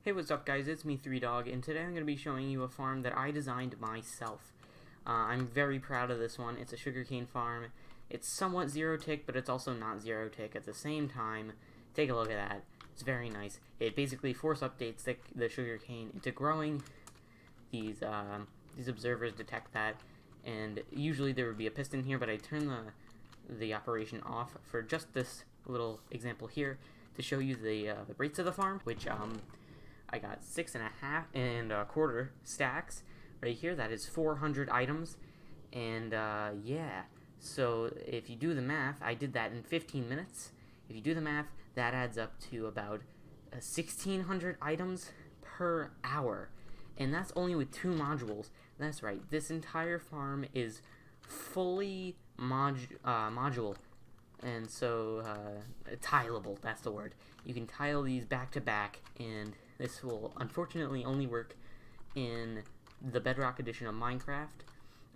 Hey, what's up guys, it's me 3Dog, and today I'm going to be showing you a farm that I designed myself. I'm very proud of this one. It's a sugarcane farm. It's somewhat zero tick, but it's also not zero tick at the same time. Take a look at that. It's very nice. It basically force updates the sugarcane into growing. These observers detect that, and usually there would be a piston here, but I turn the operation off for just this little example here to show you the rates of the farm, which I got 6.5 and a quarter stacks right here. That is 400 items, and yeah. So if you do the math, I did that in 15 minutes. If you do the math, that adds up to about 1,600 items per hour, and that's only with 2 modules. That's right. This entire farm is fully module. And so, tileable, that's the word. You can tile these back to back, and this will unfortunately only work in the Bedrock edition of Minecraft.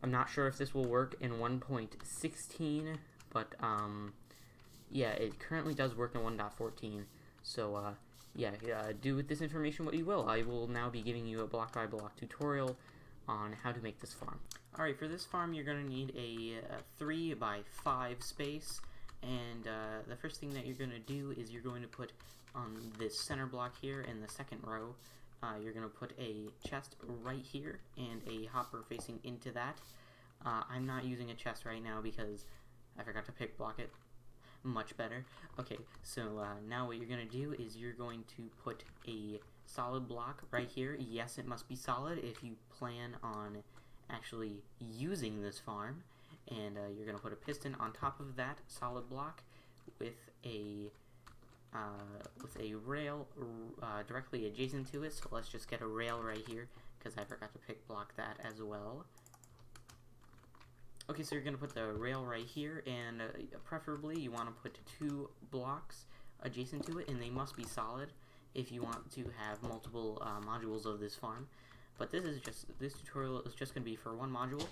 I'm not sure if this will work in 1.16, but, yeah, it currently does work in 1.14. So, yeah, do with this information what you will. I will now be giving you a block by block tutorial on how to make this farm. Alright, for this farm you're going to need a 3 by 5 space. And the first thing that you're going to do is you're going to put on this center block here in the second row, you're going to put a chest right here and a hopper facing into that. I'm not using a chest right now because I forgot to pick block it. Much better. Okay, so now what you're going to do is you're going to put a solid block right here. Yes, it must be solid if you plan on actually using this farm. And you're going to put a piston on top of that solid block with a rail directly adjacent to it. So let's just get a rail right here because I forgot to pick block that as well. Okay, so you're going to put the rail right here, and preferably you want to put 2 blocks adjacent to it, and they must be solid if you want to have multiple modules of this farm. But this tutorial is just going to be for one module.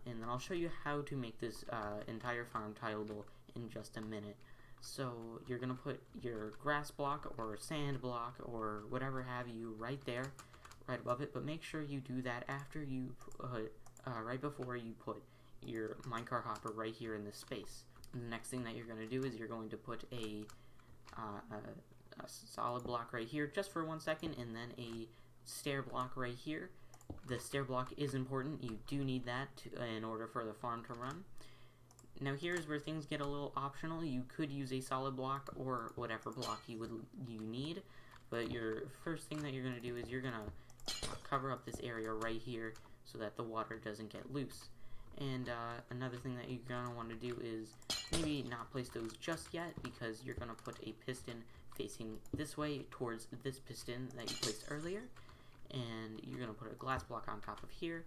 And then I'll show you how to make this entire farm tileable in just a minute. So you're going to put your grass block or sand block or whatever have you right there, right above it, but make sure you do that after you put, right before you put your minecart hopper right here in this space. And the next thing that you're going to do is you're going to put a solid block right here just for 1 second, and then a stair block right here. The stair block is important. You do need that in order for the farm to run. Now here's where things get a little optional. You could use a solid block or whatever block you need, but your first thing that you're going to do is you're going to cover up this area right here so that the water doesn't get loose. And another thing that you're going to want to do is maybe not place those just yet, because you're going to put a piston facing this way towards this piston that you placed earlier. And you're going to put a glass block on top of here,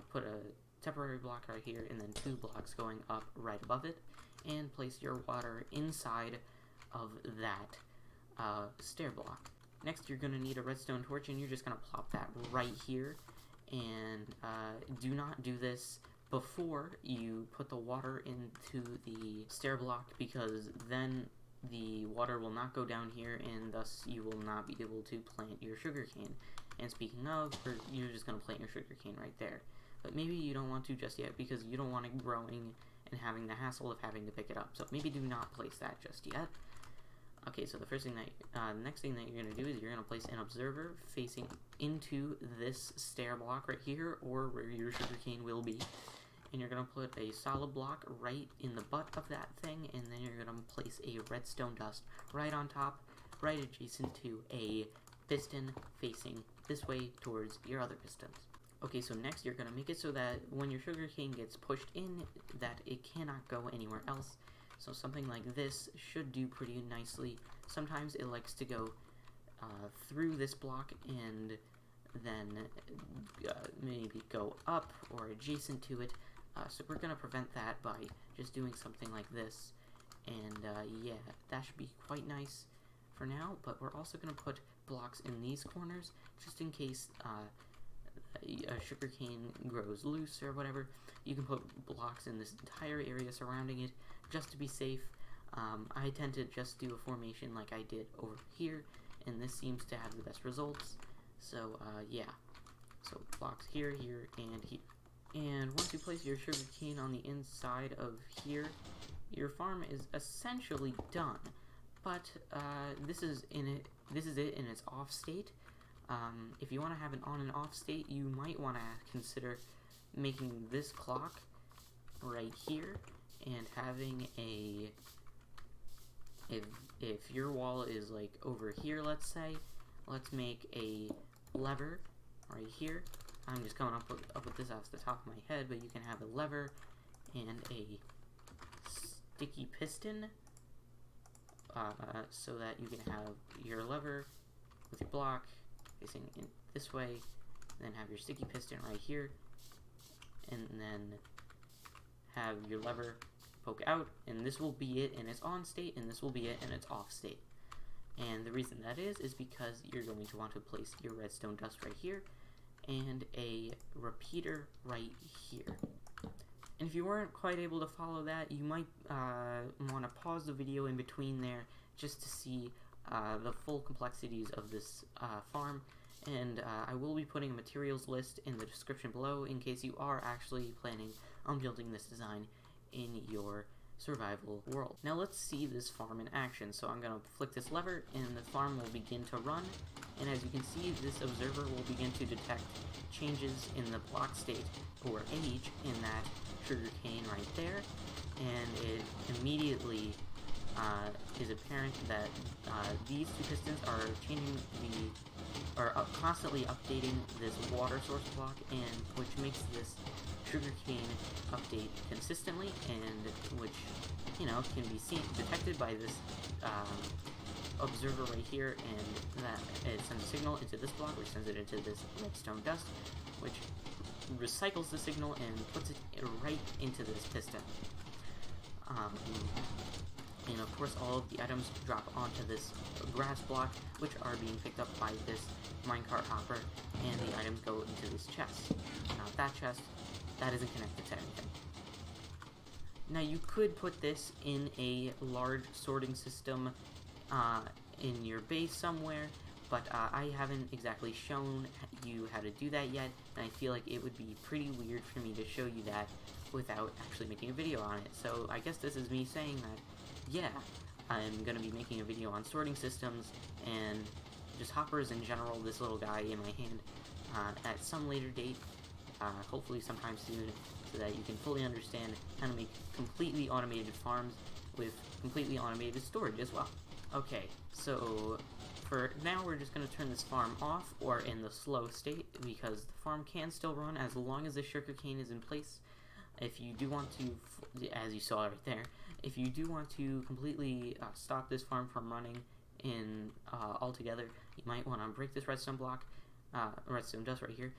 put a temporary block right here, and then 2 blocks going up right above it, and place your water inside of that stair block. Next, you're going to need a redstone torch, and you're just going to plop that right here. And do not do this before you put the water into the stair block, because then the water will not go down here, and thus you will not be able to plant your sugarcane. And speaking of, you're just going to plant your sugarcane right there. But maybe you don't want to just yet because you don't want it growing and having the hassle of having to pick it up. So maybe do not place that just yet. Okay, so the next thing that you're going to do is you're going to place an observer facing into this stair block right here, or where your sugarcane will be. And you're going to put a solid block right in the butt of that thing, and then you're going to place a redstone dust right on top, right adjacent to a piston facing this way towards your other pistons. Okay, so next you're going to make it so that when your sugarcane gets pushed in, that it cannot go anywhere else. So something like this should do pretty nicely. Sometimes it likes to go through this block and then maybe go up or adjacent to it. So we're going to prevent that by just doing something like this. And yeah, that should be quite nice for now, but we're also going to put blocks in these corners just in case a sugarcane grows loose or whatever. You can put blocks in this entire area surrounding it just to be safe. I tend to just do a formation like I did over here, and this seems to have the best results. So yeah, so blocks here, here, and here. And once you place your sugarcane on the inside of here, your farm is essentially done. But this is it in its off state. If you want to have an on and off state, you might want to consider making this clock right here and having a, if your wall is like over here, let's say, let's make a lever right here. I'm just coming up with this off the top of my head, but you can have a lever and a sticky piston, so that you can have your lever with your block facing in this way, then have your sticky piston right here, and then have your lever poke out, and this will be it in its on state, and this will be it in its off state. And the reason that is because you're going to want to place your redstone dust right here, and a repeater right here. And if you weren't quite able to follow that, you might want to pause the video in between there just to see the full complexities of this farm. And I will be putting a materials list in the description below in case you are actually planning on building this design in your survival world. Now let's see this farm in action. So I'm going to flick this lever and the farm will begin to run. And as you can see, this observer will begin to detect changes in the block state or age in that sugarcane right there. And it immediately is apparent that these two pistons are changing constantly updating this water source block, and which makes this sugarcane update consistently, and which, you know, can be detected by this observer right here, and that it sends a signal into this block, which sends it into this redstone dust, which recycles the signal and puts it right into this piston. And of course all of the items drop onto this grass block, which are being picked up by this minecart hopper, and the items go into this chest. Now that chest, that isn't connected to anything. Now you could put this in a large sorting system in your base somewhere, but I haven't exactly shown you how to do that yet, and I feel like it would be pretty weird for me to show you that without actually making a video on it. So I guess this is me saying that, yeah, I'm going to be making a video on sorting systems and just hoppers in general, this little guy in my hand, at some later date, hopefully sometime soon, so that you can fully understand how to make completely automated farms with completely automated storage as well. Okay, so for now we're just going to turn this farm off, or in the slow state, because the farm can still run as long as the sugarcane is in place. If you do want to, as you saw right there, if you do want to completely stop this farm from running in altogether, you might want to break this redstone block, redstone dust right here.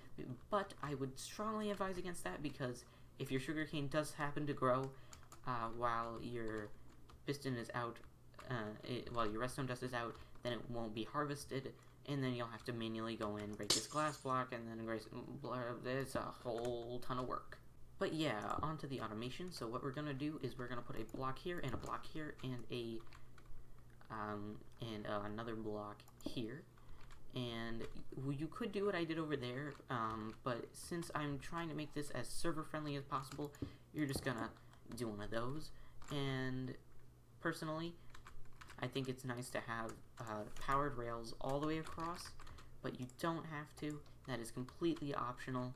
But I would strongly advise against that, because if your sugarcane does happen to grow while your piston is out, while your redstone dust is out, then it won't be harvested, and then you'll have to manually go in, break this glass block, and then it's a whole ton of work. But yeah, onto the automation. So what we're gonna do is we're gonna put a block here and a block here and another block here. And you could do what I did over there, but since I'm trying to make this as server friendly as possible, you're just gonna do one of those. And personally, I think it's nice to have powered rails all the way across, but you don't have to. That is completely optional.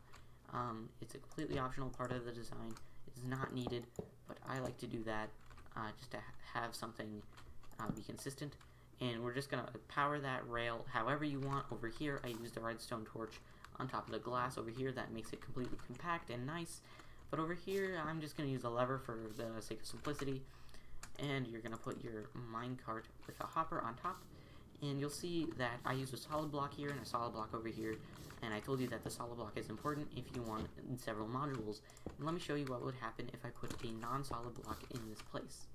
It's a completely optional part of the design. It's not needed, but I like to do that just to have something be consistent. And we're just going to power that rail however you want. Over here, I used a redstone torch on top of the glass over here. That makes it completely compact and nice. But over here, I'm just going to use a lever for the sake of simplicity. And you're going to put your minecart with a hopper on top. And you'll see that I used a solid block here and a solid block over here. And I told you that the solid block is important if you want several modules. And let me show you what would happen if I put a non-solid block in this place.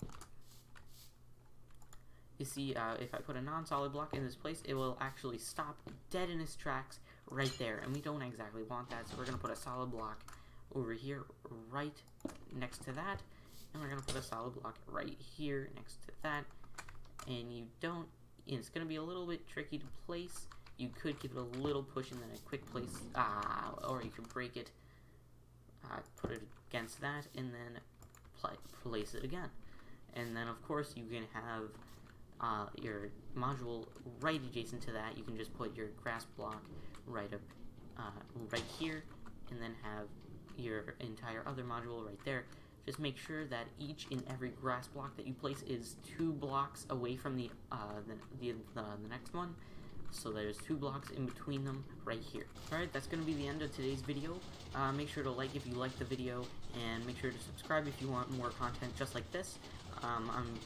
You see, if I put a non-solid block in this place, it will actually stop dead in its tracks right there. And we don't exactly want that, so we're going to put a solid block over here right next to that. And we're going to put a solid block right here next to that. And you don't it's going to be a little bit tricky to place. You could give it a little push and then a quick place, or you could break it, put it against that, and then place it again. And then of course you can have your module right adjacent to that. You can just put your grass block right here, and then have your entire other module right there. Just make sure that each and every grass block that you place is 2 blocks away from the next one. So there's 2 blocks in between them right here. Alright, that's going to be the end of today's video. Make sure to like if you like the video, and make sure to subscribe if you want more content just like this. I'm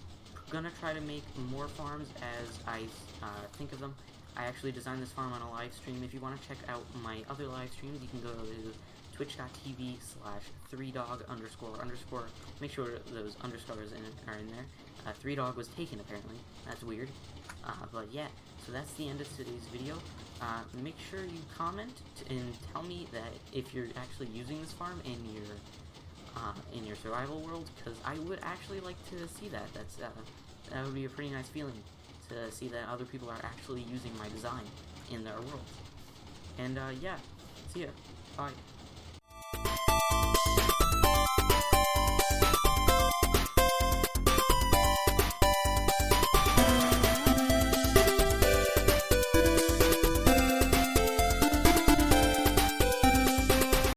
going to try to make more farms as I think of them. I actually designed this farm on a live stream. If you want to check out my other live streams, you can go to twitch.tv/3dog__. Make sure those underscores are in there. 3dog was taken apparently. That's weird. But yeah, so that's the end of today's video. Make sure you comment and tell me that if you're actually using this farm in your survival world, because I would actually like to see that. That would be a pretty nice feeling to see that other people are actually using my design in their world. And yeah, see ya. Bye.